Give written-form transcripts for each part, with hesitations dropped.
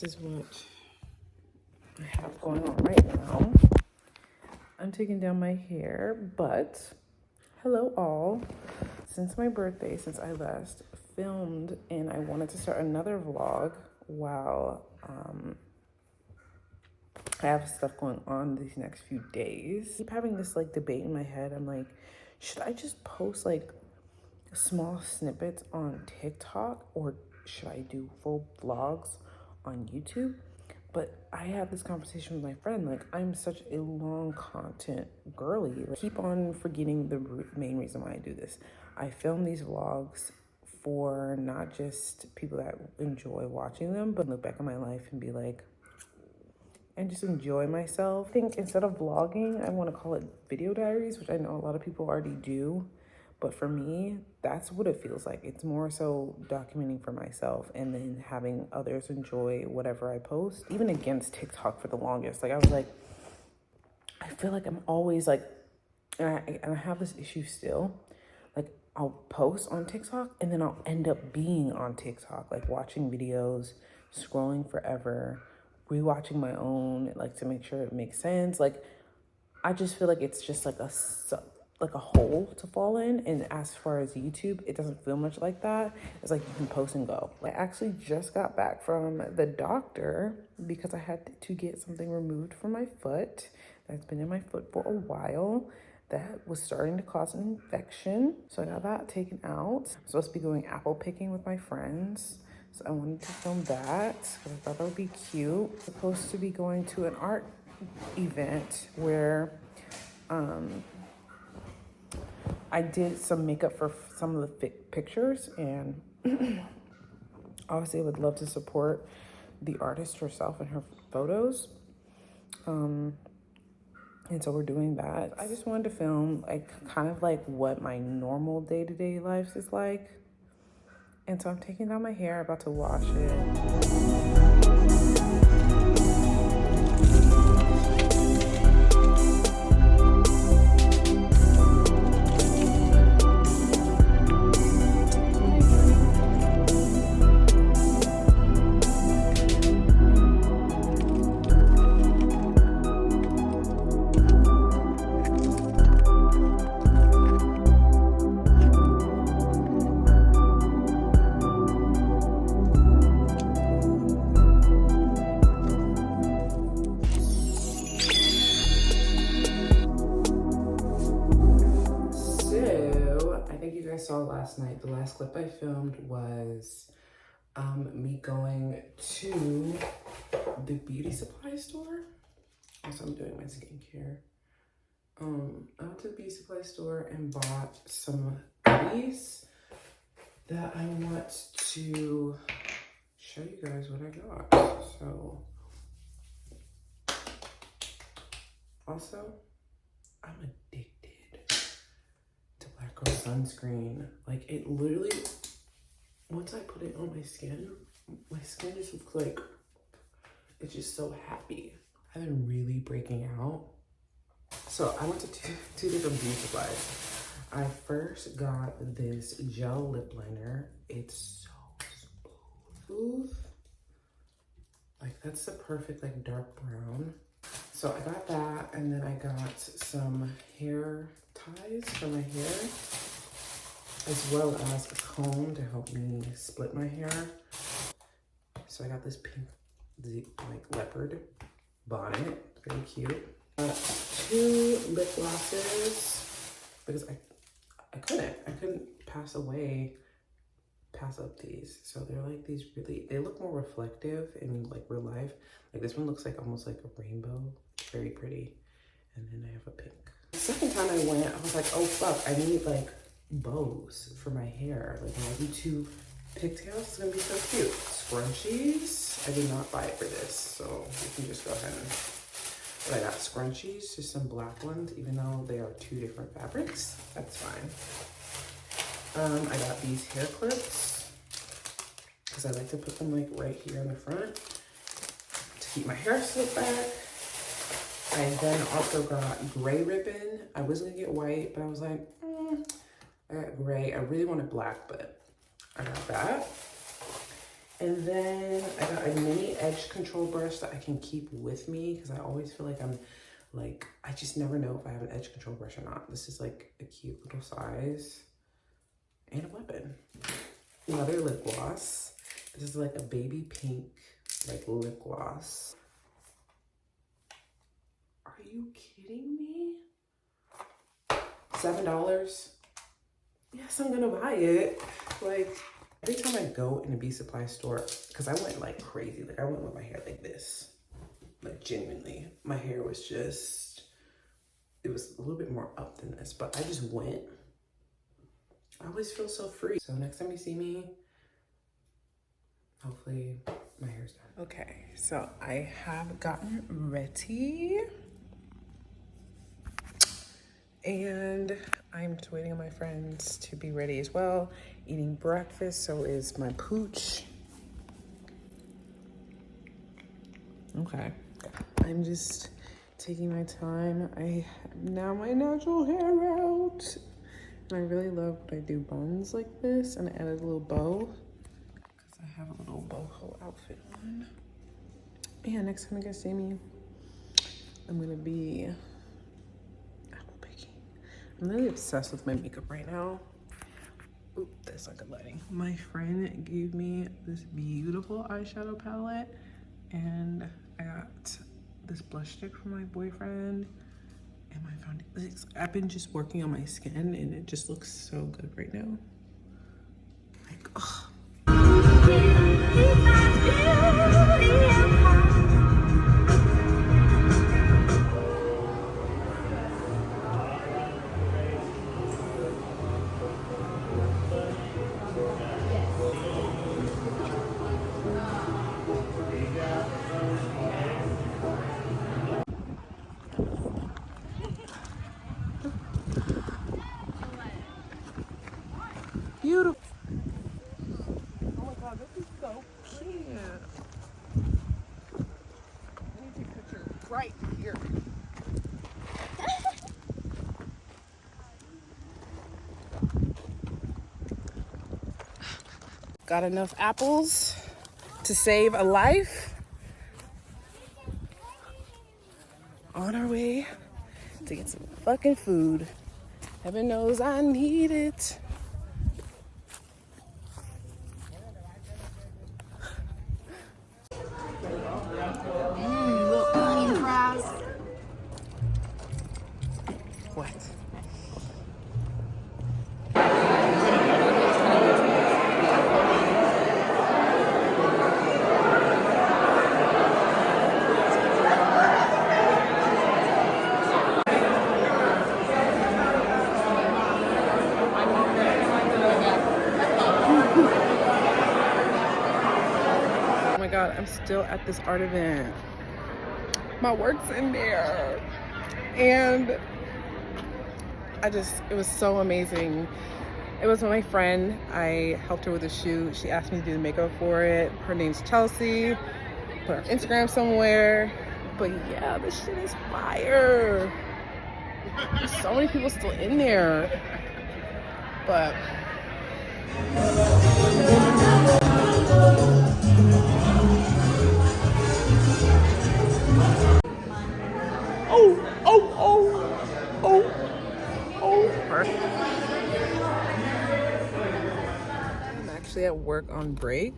is what I have going on right now. I'm taking down my hair, but hello all. Since my birthday, since I last filmed, and I wanted to start another vlog while I have stuff going on these next few days. I keep having this like debate in my head. I'm like, should I just post like small snippets on TikTok, or should I do full vlogs on YouTube? But I had this conversation with my friend, like, I'm such a long content girly. I keep on forgetting the main reason why I do this. I film these vlogs for not just people that enjoy watching them, but look back at my life and be like, and just enjoy myself. I think instead of vlogging, I want to call it video diaries, which I know a lot of people already do. But for me, that's what it feels like. It's more so documenting for myself and then having others enjoy whatever I post. Even against TikTok for the longest. Like, I was like, I feel like I'm always like, and I have this issue still. Like, I'll post on TikTok and then I'll end up being on TikTok, like watching videos, scrolling forever, rewatching my own, like to make sure it makes sense. Like, I just feel like it's just like a hole to fall in. And as far as YouTube, it doesn't feel much like that. It's like you can post and go. I actually just got back from the doctor because I had to get something removed from my foot that's been in my foot for a while that was starting to cause an infection. So I got that taken out. I'm supposed to be going apple picking with my friends. So I wanted to film that because I thought that would be cute. I'm supposed to be going to an art event where I did some makeup for some of the pictures, and obviously I would love to support the artist herself and her photos. And so we're doing that. I just wanted to film like kind of like what my normal day-to-day life is like. And so I'm taking down my hair, about to wash it. Saw last night, the last clip I filmed was me going to the beauty supply store. Also, I'm doing my skincare. I went to the beauty supply store and bought some goodies that I want to show you guys what I got. So, also, I'm addicted to Black Girl sunscreen. Like, it literally, once I put it on my skin just looks like it's just so happy. I've been really breaking out. So I went to two different beauty supplies. I first got this gel lip liner. It's so smooth. Like, that's the perfect like dark brown. So I got that, and then I got some hair ties for my hair, as well as a comb to help me split my hair. So I got this pink like leopard bonnet, very cute. 2 lip glosses because I couldn't pass up these. So they're like these they look more reflective in like real life. Like, this one looks like almost like a rainbow. It's very pretty. And then I have a pink. The second time I went, I was like, oh fuck, I need like bows for my hair. Like, when I do 2 pigtails, it's gonna be so cute. Scrunchies. I did not buy it for this, so you can just go ahead and. But I got scrunchies, just some black ones, even though they are 2 different fabrics. That's fine. I got these hair clips because I like to put them like right here in the front to keep my hair slicked back. I then also got gray ribbon. I was gonna get white, but I was like, I got gray. I really wanted black, but I got that. And then I got a mini edge control brush that I can keep with me because I always feel like I just never know if I have an edge control brush or not. This is like a cute little size and a weapon. Another lip gloss. This is like a baby pink like lip gloss. Are you kidding me? $7? Yes, I'm gonna buy it. Like, every time I go in a beauty supply store, because I went like crazy. Like, I went with my hair like this. Like, genuinely. My hair was just, it was a little bit more up than this, but I just went. I always feel so free. So next time you see me, hopefully my hair's done. Okay, so I have gotten ready. And I'm just waiting on my friends to be ready as well. Eating breakfast, so is my pooch. Okay, I'm just taking my time. I have now my natural hair out. And I really love when I do buns like this and I added a little bow because I have a little boho outfit on. Yeah, next time you guys see me, I'm gonna be I'm really obsessed with my makeup right now. Oop, that's not good lighting. My friend gave me this beautiful eyeshadow palette and I got this blush stick from my boyfriend and my foundation. I've been just working on my skin and it just looks so good right now. Like, ugh. Beautiful. Oh my god, this is so cute. I need to take a picture right here. Got enough apples to save a life. On our way to get some fucking food. Heaven knows I need it. Little onion fries. What? Oh my god, I'm still at this art event. My work's in there. And it was so amazing. It was with my friend. I helped her with a shoot. She asked me to do the makeup for it. Her name's Chelsea. Put her Instagram somewhere. But yeah, this shit is fire. There's so many people still in there. But I'm actually at work on break.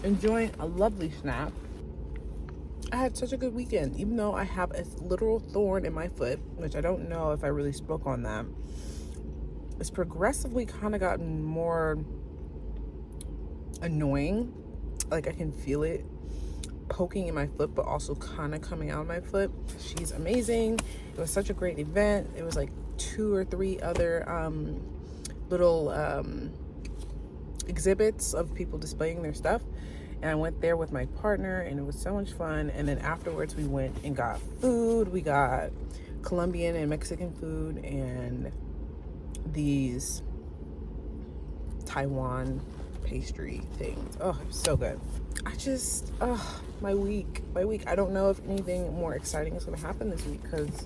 Enjoying a lovely snack. I had such a good weekend, even though I have a literal thorn in my foot, which I don't know if I really spoke on that. It's progressively kind of gotten more annoying. Like I can feel it poking in my foot, but also kind of coming out of my foot. She's amazing. It was such a great event. It was like 2 or 3 other little exhibits of people displaying their stuff. And I went there with my partner and it was so much fun. And then afterwards we went and got food. We got Colombian and Mexican food and these Taiwan pastry things. Oh, it was so good. My week. I don't know if anything more exciting is gonna happen this week because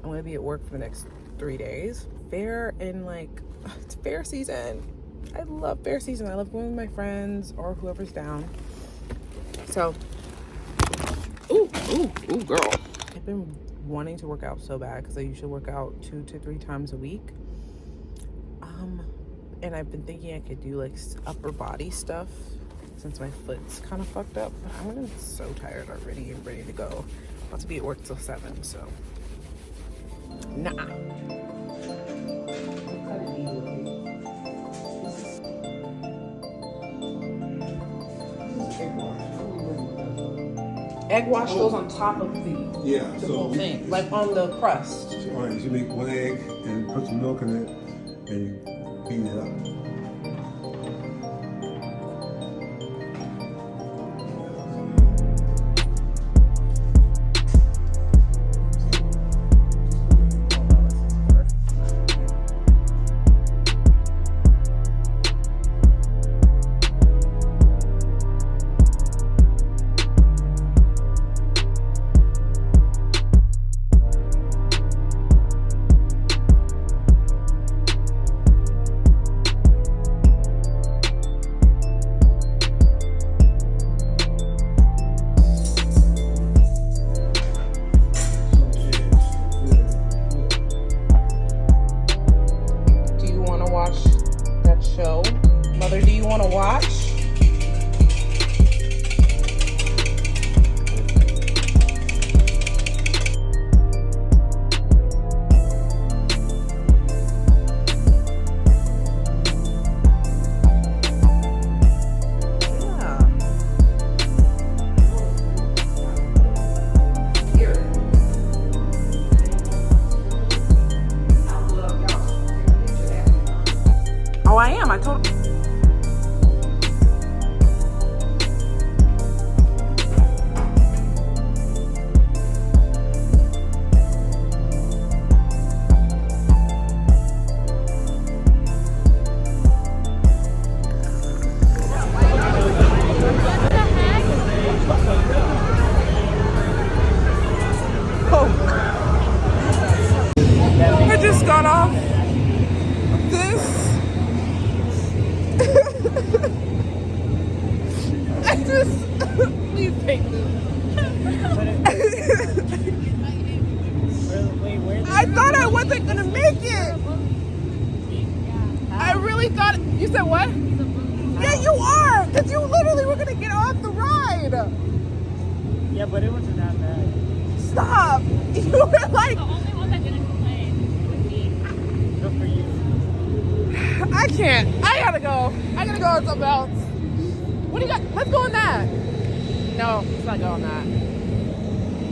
I'm gonna be at work for the next 3 days. Fair in like it's fair season. I love fair season. I love going with my friends or whoever's down. So, ooh, girl. I've been wanting to work out so bad because I usually work out 2 to 3 times a week. And I've been thinking I could do like upper body stuff since my foot's kind of fucked up. But I'm so tired already and ready to go. I'm about to be at work till 7, so nah. Egg wash goes on top of the whole thing, like on the crust. All right, you make 1 egg and put some milk in it, and you beat it up. Mother, do you want to watch? Oh, I am. I told. I just got off this. I just please take this. I thought I wasn't gonna make it. I really thought. You said what? Yeah, you are, because you literally were gonna get off the ride. Yeah, but it wasn't that bad. Stop. You were like. The only one that didn't complain was me. Good for you. I can't. I gotta go. I gotta go on something else. What do you got? Let's go on that. No, let's not go on that.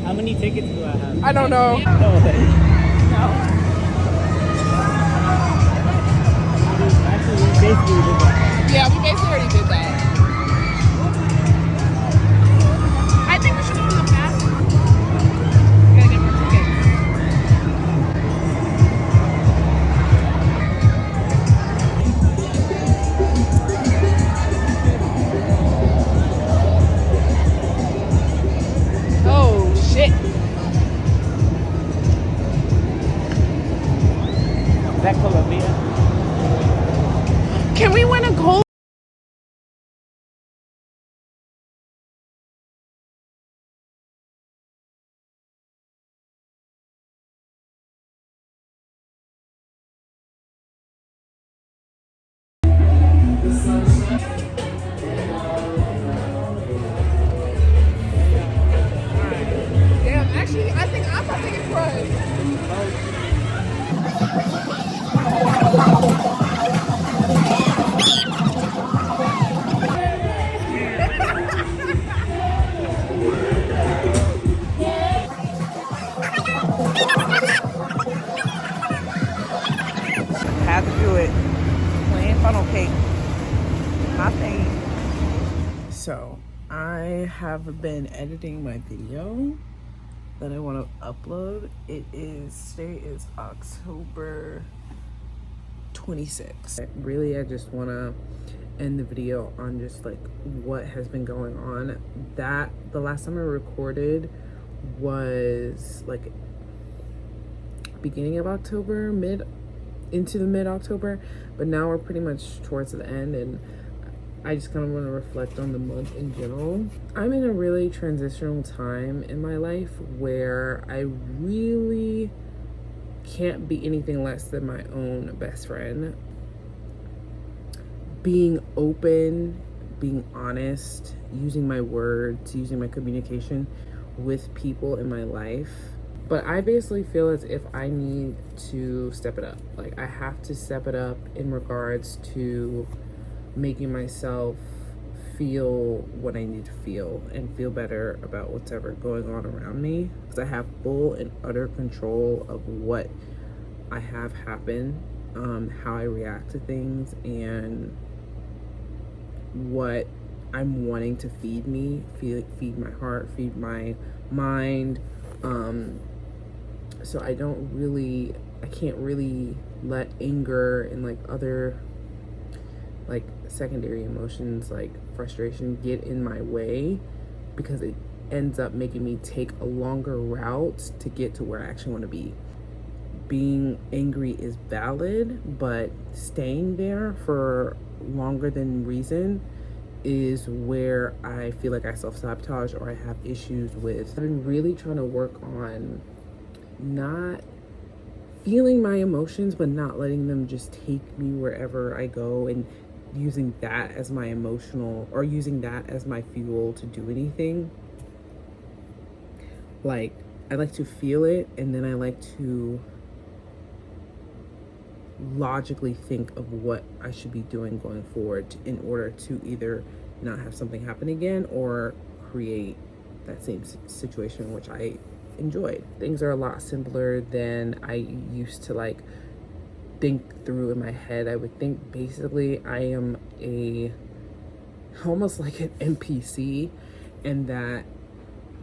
How many tickets do I have? I don't know. No. Actually, we basically did that. Yeah, we basically already did that. I think we should go to the fast one. We gotta get more tickets. Oh, shit. Is that Colombia? Can we win a gold? Damn, actually, I think I'm about to get crushed. Had to do it. Plain funnel cake. My thing. So, I have been editing my video that I want to upload. Today is October 26th. Really, I just want to end the video on just like what has been going on. The last time I recorded was like beginning of October, into the mid-October, but now we're pretty much towards the end, and I just kind of want to reflect on the month in general. I'm in a really transitional time in my life where I really can't be anything less than my own best friend. Being open, being honest, using my words, using my communication with people in my life. But I basically feel as if I need to step it up. Like, I have to step it up in regards to making myself feel what I need to feel and feel better about what's ever going on around me, because I have full and utter control of what I have happen, how I react to things, and what I'm wanting to feed me, feed my heart, feed my mind. So I can't really let anger and like other like secondary emotions like frustration get in my way, because it ends up making me take a longer route to get to where I actually want to be. Being angry is valid, but staying there for longer than reason is where I feel like I self-sabotage or I have issues with. I've been really trying to work on not feeling my emotions, but not letting them just take me wherever I go, and using that as my emotional, or using that as my fuel to do anything. Like, I like to feel it, and then I like to logically think of what I should be doing going forward in order to either not have something happen again or create that same situation which I enjoyed. Things are a lot simpler than I used to like think through in my head. I would think basically I am almost like an NPC, and that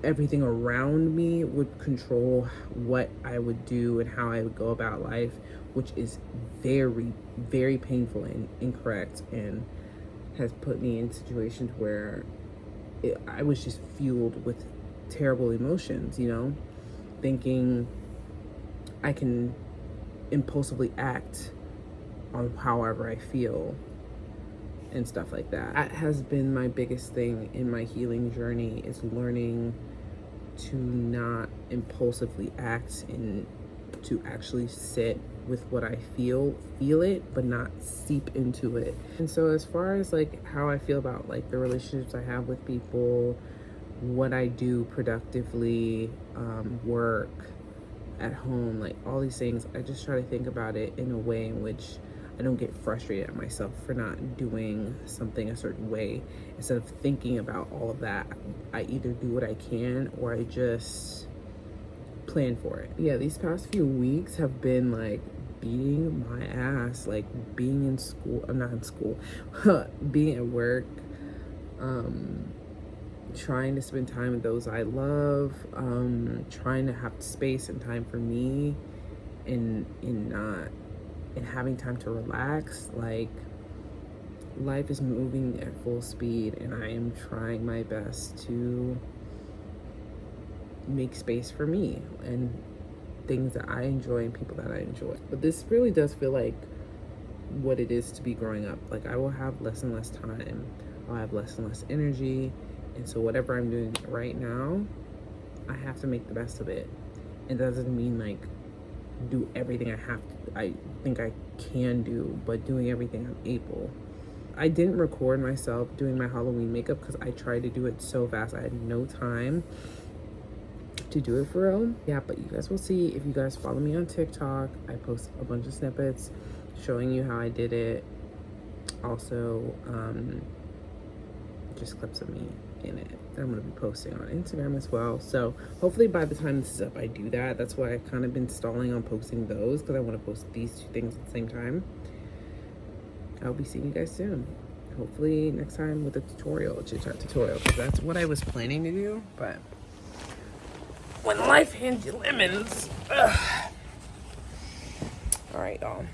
everything around me would control what I would do and how I would go about life, which is very, very painful and incorrect, and has put me in situations where I was just fueled with terrible emotions, you know, thinking I can impulsively act on however I feel and stuff like that. That has been my biggest thing in my healing journey, is learning to not impulsively act and to actually sit with what I feel it, but not seep into it. And so as far as like how I feel about like the relationships I have with people, what I do productively, work, at home, like all these things, I just try to think about it in a way in which I don't get frustrated at myself for not doing something a certain way. Instead of thinking about all of that, I either do what I can or I just plan for it. Yeah, these past few weeks have been like beating my ass, like being in school, I'm not in school, being at work, trying to spend time with those I love, trying to have space and time for me, and having time to relax. Like, life is moving at full speed, and I am trying my best to make space for me and things that I enjoy and people that I enjoy. But this really does feel like what it is to be growing up. Like, I will have less and less time, I'll have less and less energy, and so whatever I'm doing right now, I have to make the best of it. It doesn't mean like do everything I think I can do, but doing everything I'm able. I didn't record myself doing my Halloween makeup because I tried to do it so fast. I had no time to do it for real. Yeah, but you guys will see. If you guys follow me on TikTok, I post a bunch of snippets showing you how I did it. Also, just clips of me in it that I'm going to be posting on Instagram as well. So hopefully by the time this is up, I do that. That's why I've kind of been stalling on posting those, because I want to post these two things at the same time. I'll be seeing you guys soon. Hopefully next time with a tutorial, a chit chat tutorial, because that's what I was planning to do. But when life hands you lemons, ugh. All right, y'all.